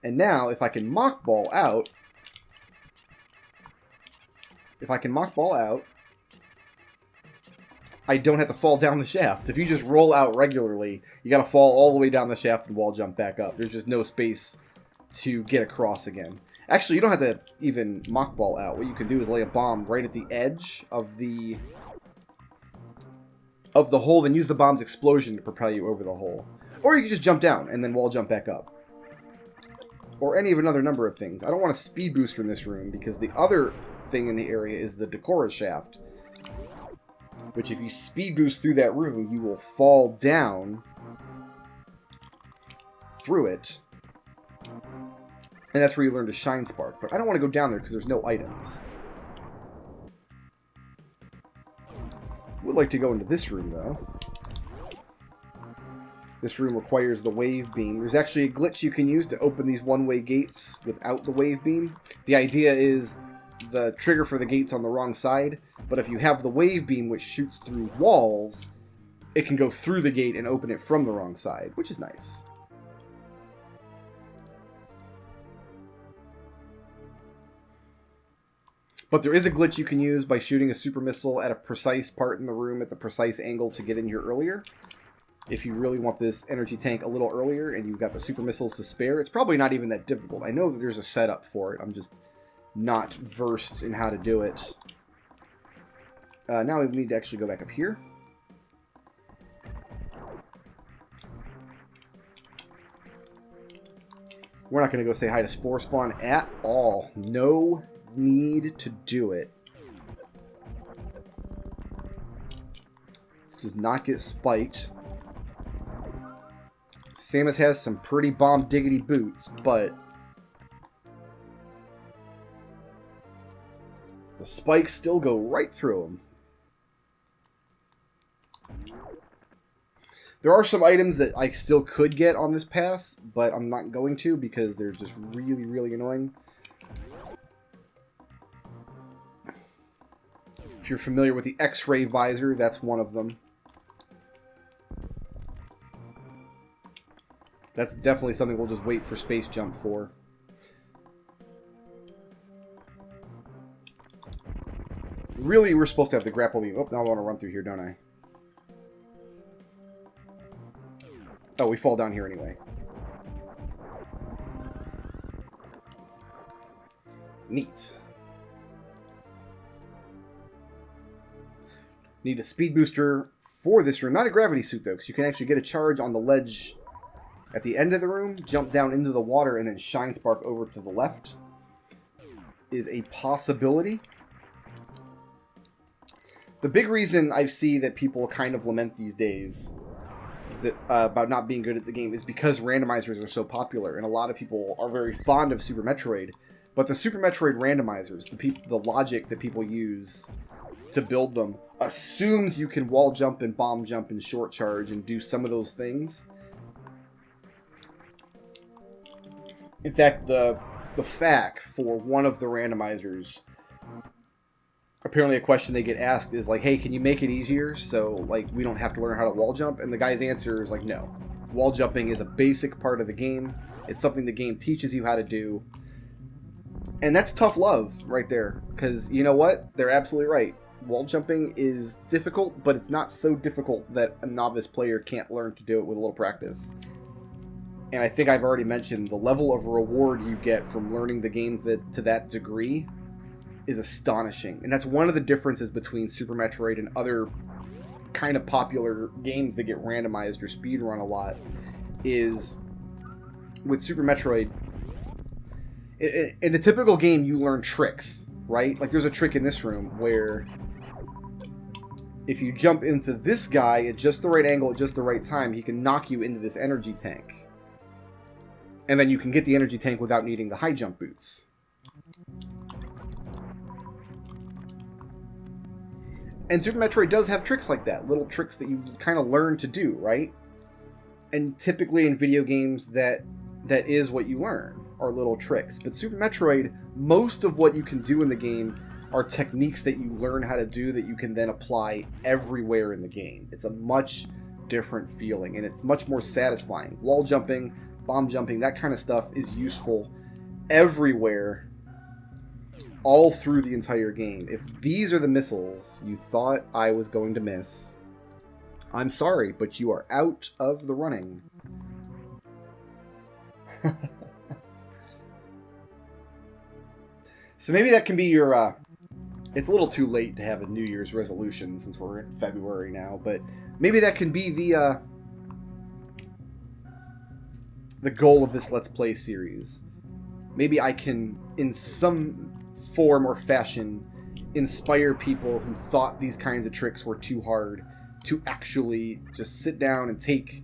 And now, if I can mock ball out, I don't have to fall down the shaft. If you just roll out regularly, you gotta fall all the way down the shaft and wall jump back up. There's just no space to get across again. Actually, you don't have to even mock ball out. What you can do is lay a bomb right at the edge of the hole, then use the bomb's explosion to propel you over the hole. Or you can just jump down and then wall jump back up. Or any of another number of things. I don't want a speed booster in this room because the other thing in the area is the Decora shaft, which if you speed boost through that room, you will fall down through it. And that's where you learn to Shine Spark. But I don't want to go down there because there's no items. Would like to go into this room, though. This room requires the wave beam. There's actually a glitch you can use to open these one-way gates without the wave beam. The idea is the trigger for the gate's on the wrong side, but if you have the wave beam, which shoots through walls, it can go through the gate and open it from the wrong side, which is nice. But there is a glitch you can use by shooting a super missile at a precise part in the room at the precise angle to get in here earlier. If you really want this energy tank a little earlier and you've got the super missiles to spare, it's probably not even that difficult. I know that there's a setup for it. I'm just not versed in how to do it. Now we need to actually go back up here. We're not going to go say hi to Spore Spawn at all. No need to do it. Let's just not get spiked. Samus has some pretty bomb diggity boots, but the spikes still go right through them. There are some items that I still could get on this pass, but I'm not going to because they're just really, really annoying. If you're familiar with the X-ray visor, that's one of them. That's definitely something we'll just wait for space jump for. Really, we're supposed to have the grapple beam. Oh, now I want to run through here, don't I? Oh, we fall down here anyway. Neat. Need a speed booster for this room. Not a gravity suit, though, because you can actually get a charge on the ledge at the end of the room, jump down into the water, and then Shine Spark over to the left. Is a possibility. The big reason I see that people kind of lament these days that, about not being good at the game is because randomizers are so popular, and a lot of people are very fond of Super Metroid. But the Super Metroid randomizers, the logic that people use to build them, assumes you can wall jump and bomb jump and short charge and do some of those things. In fact, the FAQ for one of the randomizers, apparently a question they get asked is like, hey, can you make it easier so like we don't have to learn how to wall jump? And the guy's answer is like, no. Wall jumping is a basic part of the game. It's something the game teaches you how to do. And that's tough love right there. Because you know what? They're absolutely right. Wall jumping is difficult, but it's not so difficult that a novice player can't learn to do it with a little practice. And I think I've already mentioned the level of reward you get from learning the game to that degree is astonishing. And that's one of the differences between Super Metroid and other kind of popular games that get randomized or speedrun a lot, is with Super Metroid, in a typical game you learn tricks, right? Like there's a trick in this room where if you jump into this guy at just the right angle at just the right time, he can knock you into this energy tank. And then you can get the energy tank without needing the high jump boots. And Super Metroid does have tricks like that. Little tricks that you kind of learn to do, right? And typically in video games, that is what you learn, are little tricks. But Super Metroid, most of what you can do in the game are techniques that you learn how to do that you can then apply everywhere in the game. It's a much different feeling, and it's much more satisfying. Wall jumping, bomb jumping, that kind of stuff is useful everywhere, all through the entire game. If these are the missiles you thought I was going to miss, I'm sorry, but you are out of the running. So maybe that can be your... it's a little too late to have a New Year's resolution since we're in February now, but maybe that can be the goal of this Let's Play series. Maybe I can, in some form or fashion, inspire people who thought these kinds of tricks were too hard to actually just sit down and take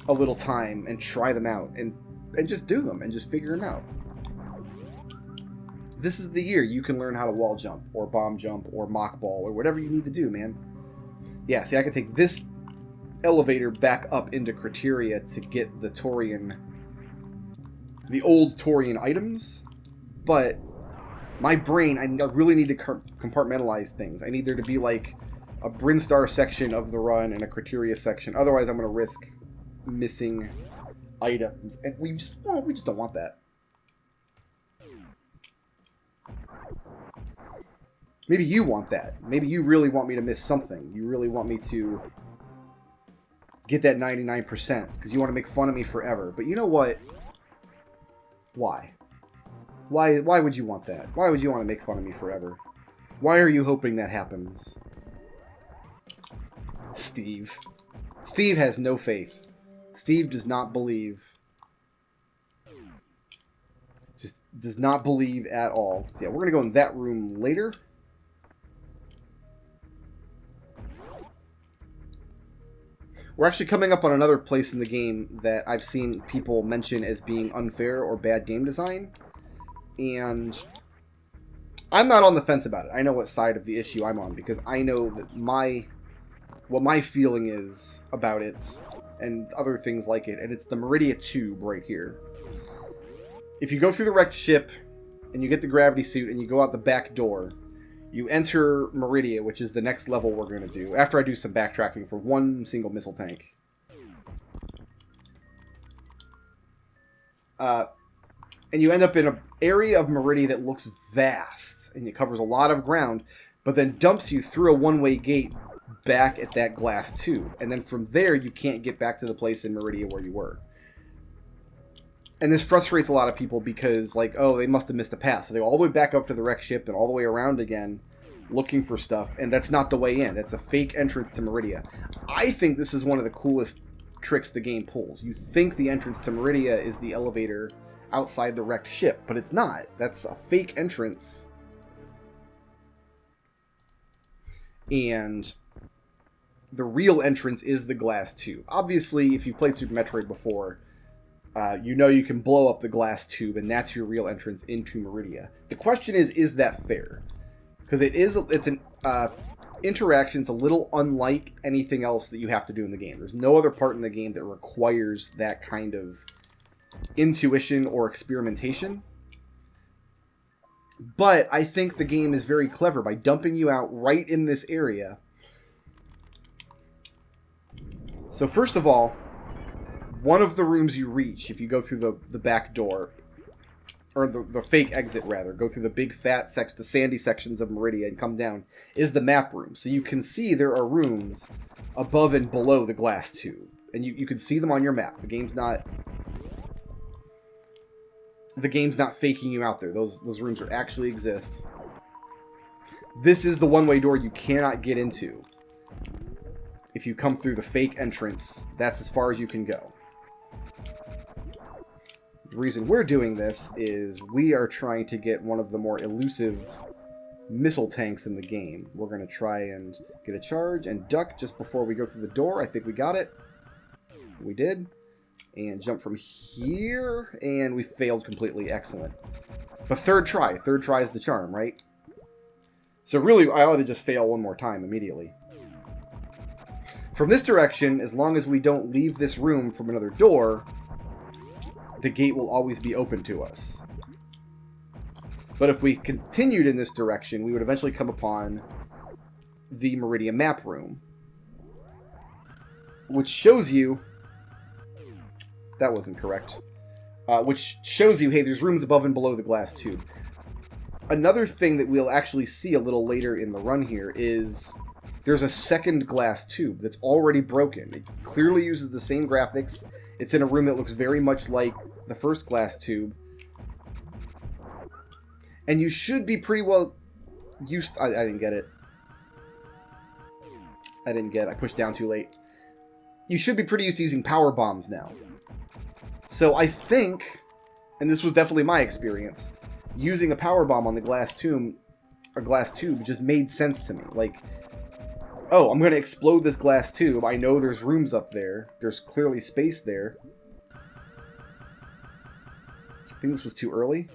a little time and try them out and just do them and just figure them out. This is the year you can learn how to wall jump or bomb jump or mock ball or whatever you need to do, man. Yeah, see, I can take this elevator back up into Criteria to get the Torian, the old Torian items, but my brain, I really need to compartmentalize things. I need there to be like a Brinstar section of the run and a Criteria section. Otherwise, I'm going to risk missing items, and we just don't want that. Maybe you want that. Maybe you really want me to miss something. You really want me to get that 99% because you want to make fun of me forever. But you know what? Why? Why would you want that? Why would you want to make fun of me forever? Why are you hoping that happens? Steve. Steve has no faith. Steve does not believe. Just does not believe at all. So yeah, we're going to go in that room later. We're actually coming up on another place in the game that I've seen people mention as being unfair or bad game design. And I'm not on the fence about it. I know what side of the issue I'm on because I know that what my feeling is about it and other things like it. And it's the Meridia tube right here. If you go through the wrecked ship and you get the gravity suit and you go out the back door, you enter Meridia, which is the next level we're going to do, after I do some backtracking for one single missile tank. And you end up in an area of Meridia that looks vast, and it covers a lot of ground, but then dumps you through a one-way gate back at that glass tube. And then from there, you can't get back to the place in Meridia where you were. And this frustrates a lot of people because, like, oh, they must have missed a path. So they go all the way back up to the wreck ship and all the way around again looking for stuff. And that's not the way in. That's a fake entrance to Meridia. I think this is one of the coolest tricks the game pulls. You think the entrance to Meridia is the elevator outside the wrecked ship, but it's not. That's a fake entrance. And the real entrance is the glass tube. Obviously, if you've played Super Metroid before, you know you can blow up the glass tube, and that's your real entrance into Meridia. The question is that fair? Because it's an interaction. It's a little unlike anything else that you have to do in the game. There's no other part in the game that requires that kind of intuition or experimentation. But I think the game is very clever by dumping you out right in this area. So first of all, one of the rooms you reach, if you go through the back door, or the fake exit rather, go through the big fat the sandy sections of Meridia and come down, is the map room. So you can see there are rooms above and below the glass tube. And you can see them on your map. The game's not faking you out there. Those rooms are actually exist. This is the one-way door you cannot get into. If you come through the fake entrance, that's as far as you can go. The reason we're doing this is we are trying to get one of the more elusive missile tanks in the game. We're going to try and get a charge and duck just before we go through the door. I think we got it. We did. And jump from here, and we failed completely. Excellent. But third try is the charm, right? So really, I ought to just fail one more time immediately. From this direction, as long as we don't leave this room from another door, the gate will always be open to us. But if we continued in this direction, we would eventually come upon the Meridia map room, which shows you That wasn't correct. Which shows you, hey, there's rooms above and below the glass tube. Another thing that we'll actually see a little later in the run here is there's a second glass tube that's already broken. It clearly uses the same graphics. It's in a room that looks very much like the first glass tube. And you should be pretty well used... I didn't get it. I pushed down too late. You should be pretty used to using power bombs now. So I think, and this was definitely my experience, using a power bomb on the glass tube just made sense to me. Like, oh, I'm going to explode this glass tube. I know there's rooms up there. There's clearly space there. I think this was too early.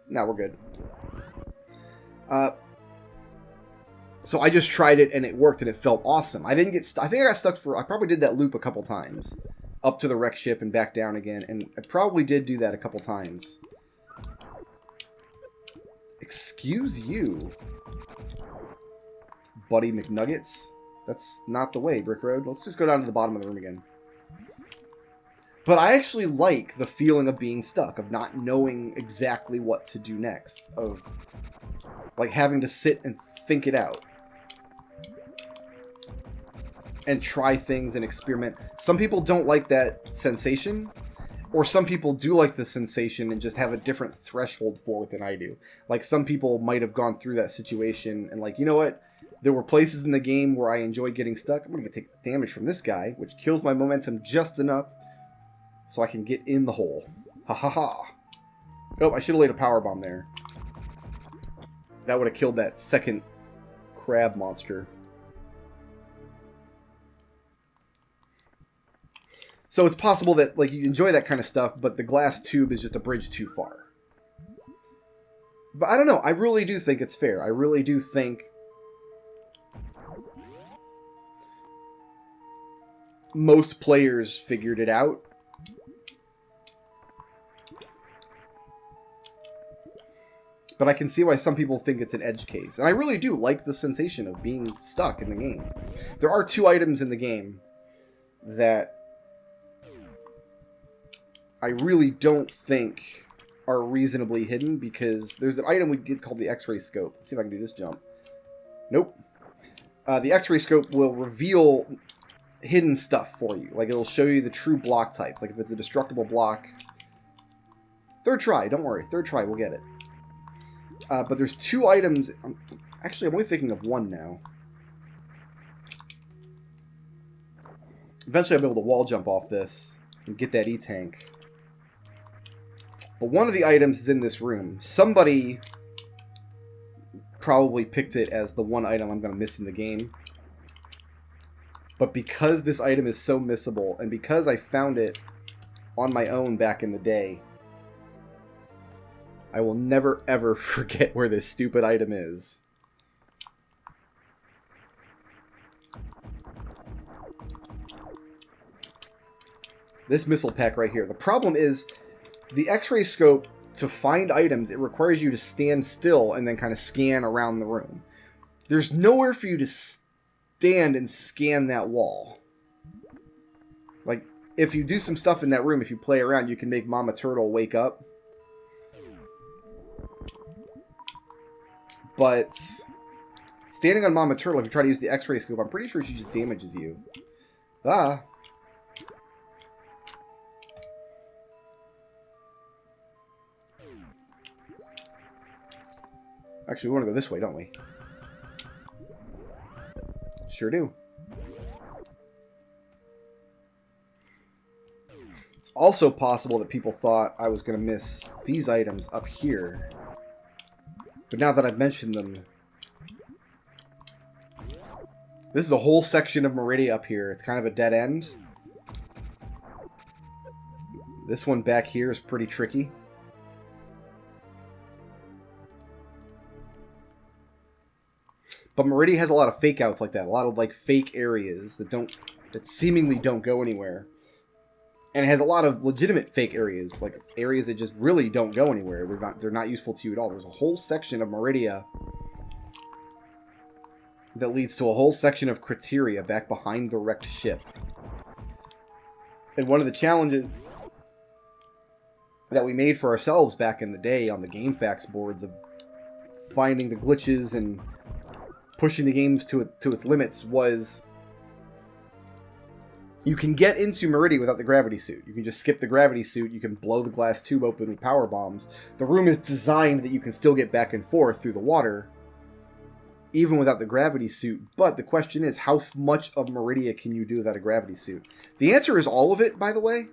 No, we're good. So I just tried it and it worked and it felt awesome. I didn't get I think I got stuck I probably did that loop a couple times. Up to the wreck ship and back down again. And I probably did do that a couple times. Excuse you, Buddy McNuggets. That's not the way, Brickroad. Let's just go down to the bottom of the room again. But I actually like the feeling of being stuck, of not knowing exactly what to do next, of like having to sit and think it out. And try things and experiment. Some people don't like that sensation, or some people do like the sensation and just have a different threshold for it than I do. Like, some people might have gone through that situation and like, you know what? There were places in the game where I enjoyed getting stuck. I'm going to take damage from this guy, which kills my momentum just enough so I can get in the hole. Ha ha ha. Oh, I should have laid a power bomb there. That would have killed that second crab monster. So it's possible that like you enjoy that kind of stuff, but the glass tube is just a bridge too far. But I don't know. I really do think it's fair. I really do think most players figured it out. But I can see why some people think it's an edge case. And I really do like the sensation of being stuck in the game. There are 2 items in the game that I really don't think are reasonably hidden, because there's an item we get called the X-ray scope. Let's see if I can do this jump. Nope. The X-ray scope will reveal hidden stuff for you. Like, it'll show you the true block types. Like, if it's a destructible block. Third try, don't worry. Third try, we'll get it. But there's 2 items. Actually, I'm only thinking of 1 now. Eventually, I'll be able to wall jump off this and get that E-tank. But one of the items is in this room. Somebody probably picked it as the one item I'm going to miss in the game. But because this item is so missable, and because I found it on my own back in the day, I will never ever forget where this stupid item is. This missile pack right here. The problem is, the X-ray scope, to find items, it requires you to stand still and then kind of scan around the room. There's nowhere for you to stand and scan that wall. Like, if you do some stuff in that room, if you play around, you can make Mama Turtle wake up. But standing on Mama Turtle, if you try to use the X-ray scope, I'm pretty sure she just damages you. Ah. Actually, we want to go this way, don't we? Sure do. It's also possible that people thought I was going to miss these items up here. But now that I've mentioned them... This is a whole section of Meridia up here. It's kind of a dead end. This one back here is pretty tricky. But Meridia has a lot of fake outs like that. A lot of like fake areas that seemingly don't go anywhere. And it has a lot of legitimate fake areas, like areas that just really don't go anywhere. They're not useful to you at all. There's a whole section of Meridia that leads to a whole section of Criteria back behind the wrecked ship. And one of the challenges that we made for ourselves back in the day on the GameFAQs boards of finding the glitches and pushing the games to its limits was you can get into Meridia without the gravity suit. You can just skip the gravity suit. You can blow the glass tube open with power bombs. The room is designed that you can still get back and forth through the water even without the gravity suit. But the question is, how much of Meridia can you do without a gravity suit? The answer is all of it, by the way.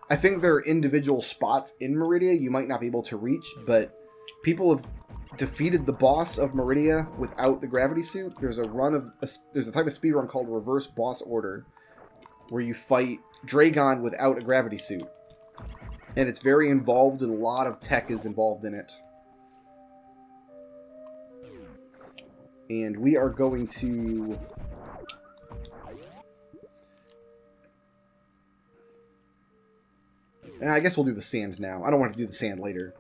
I think there are individual spots in Meridia you might not be able to reach, but people have defeated the boss of Meridia without the gravity suit. There's a type of speedrun called Reverse Boss Order, where you fight Dragon without a gravity suit. And it's very involved, and a lot of tech is involved in it. And we are going to... I guess we'll do the sand now. I don't want to do the sand later.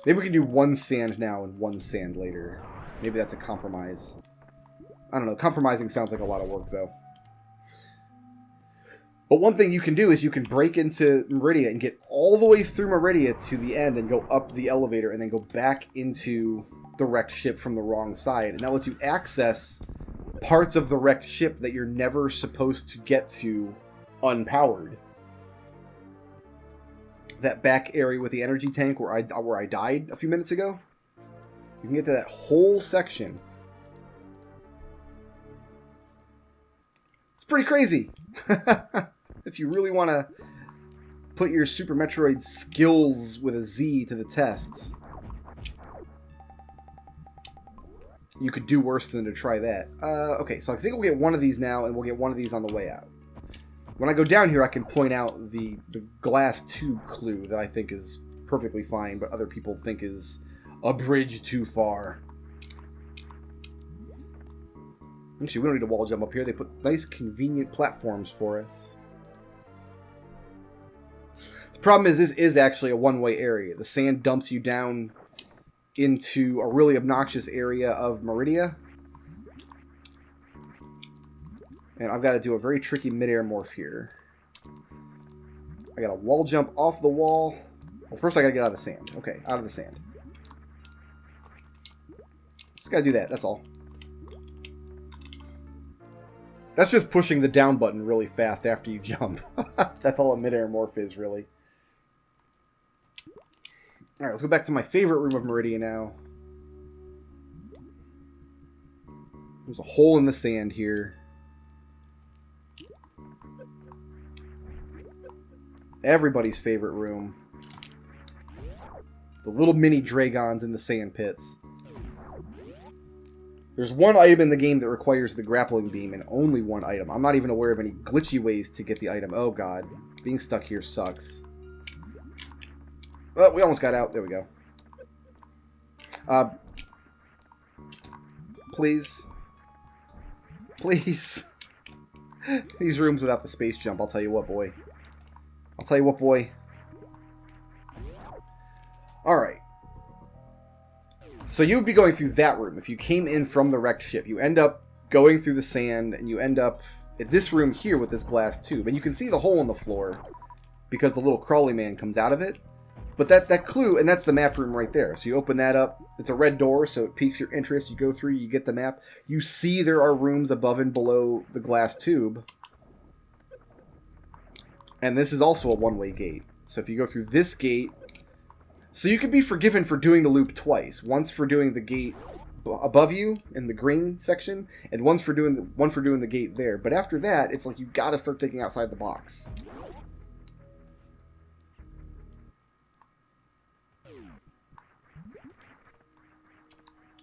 Maybe we can do one sand now and one sand later. Maybe that's a compromise. I don't know. Compromising sounds like a lot of work, though. But one thing you can do is you can break into Meridia and get all the way through Meridia to the end and go up the elevator and then go back into the wrecked ship from the wrong side. And that lets you access parts of the wrecked ship that you're never supposed to get to unpowered. That back area with the energy tank where I died a few minutes ago. You can get to that whole section. It's pretty crazy. If you really want to put your Super Metroid skills with a Z to the test, you could do worse than to try that. Okay, so I think we'll get one of these now, and we'll get one of these on the way out. When I go down here, I can point out the glass tube clue that I think is perfectly fine, but other people think is a bridge too far. Actually, we don't need a wall jump up here. They put nice, convenient platforms for us. The problem is, this is actually a one-way area. The sand dumps you down into a really obnoxious area of Meridia. And I've got to do a very tricky mid-air morph here. I got to wall jump off the wall. Well, first I got to get out of the sand. Okay, out of the sand. Just got to do that, that's all. That's just pushing the down button really fast after you jump. That's all a mid-air morph is, really. Alright, let's go back to my favorite room of Meridia now. There's a hole in the sand here. Everybody's favorite room. The little mini dragons in the sand pits. There's one item in the game that requires the grappling beam, and only one item. I'm not even aware of any glitchy ways to get the item. Oh god. Being stuck here sucks. Oh, we almost got out. There we go. Please. Please. These rooms without the space jump, I'll tell you what, boy. I'll tell you what, boy. Alright. So you would be going through that room. If you came in from the wrecked ship, you end up going through the sand, and you end up at this room here with this glass tube. And you can see the hole in the floor because the little crawly man comes out of it. But that clue, and that's the map room right there. So you open that up. It's a red door, so it piques your interest. You go through, you get the map. You see there are rooms above and below the glass tube. And this is also a one-way gate. So if you go through this gate... So you could be forgiven for doing the loop twice. Once for doing the gate above you in the green section, and one for doing the gate there. But after that, it's like you gotta start thinking outside the box.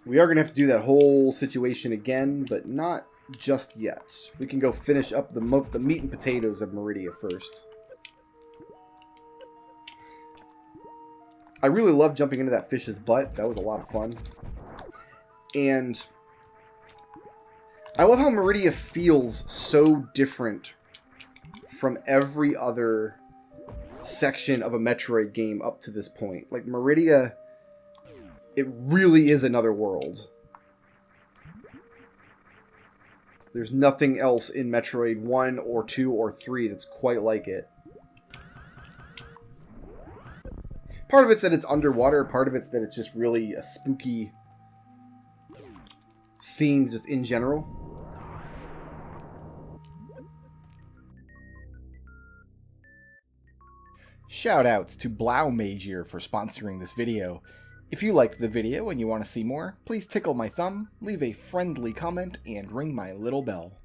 We are going to have to do that whole situation again, but not just yet. We can go finish up the meat and potatoes of Meridia first. I really love jumping into that fish's butt. That was a lot of fun. And I love how Meridia feels so different from every other section of a Metroid game up to this point. Like, Meridia... It really is another world. There's nothing else in Metroid 1 or 2 or 3 that's quite like it. Part of it's that it's underwater, part of it's that it's just really a spooky scene just in general. Shoutouts to Blau Major for sponsoring this video. If you liked the video and you want to see more, please tickle my thumb, leave a friendly comment, and ring my little bell.